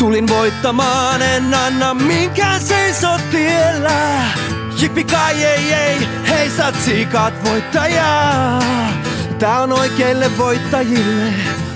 Tulin voittamaan, en anna minkään seisoo tiellä. Jippikai ei, hei sä tsiikaat voittajaa. Tää on oikeille voittajille,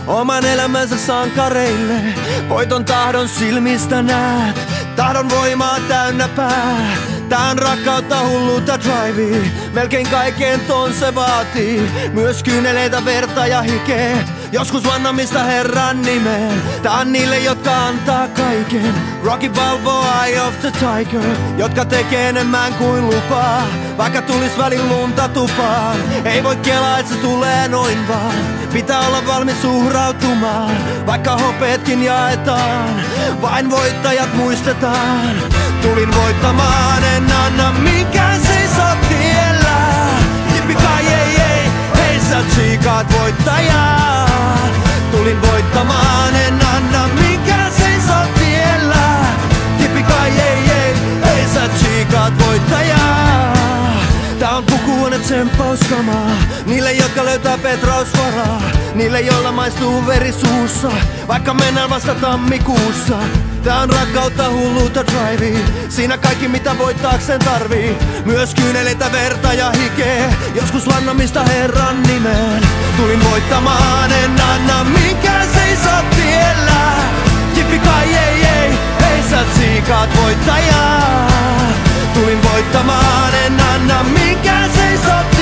oman elämänsä sankareille. Voiton tahdon silmistä näet, tahdon voimaa täynnä pää. Tää on rakkautta, hulluutta, drivea, melkein kaiken ton se vaatii. Myös kyyneleitä, verta ja hikeä, joskus vannamista Herran nimeen. Tää on niille, jotka antaa kaiken. Rocky Balboa, Eye of the Tiger, jotka tekee enemmän kuin lupaa. Vaikka tulis välin lunta tupaan, ei voi kelaa, et se tulee noin vaan. Pitää olla valmis uhrautumaan, vaikka hopeetkin jaetaan. Vain voittajat muistetaan. Tulin voittamaan, en anna minkään seisoo tiellä. Jippikai ei, hei sä tsiikaat voittajaa. Tulin voittamaan, en anna minkään seisoo tiellä. Jippikai ei, hei sä tsiikaat voittajaa. Tää on pukuhuone tsemppauskamaa, niille jotka löytää petrausvaraa. Niille joilla maistuu veri suussa, vaikka mennään vasta tammikuussa. Tää on rakkautta, hulluutta, drivea, siinä kaikki mitä voittaakseen tarvii. Myös kyyneleitä, verta ja hikeä, joskus vannamista Herran nimeen. Tulin voittamaan, en anna minkään seisoo tiellä. Jippikai ei, hei sä tsiikaat voittajaa. Tulin voittamaan, en anna minkään seisoo tiellä.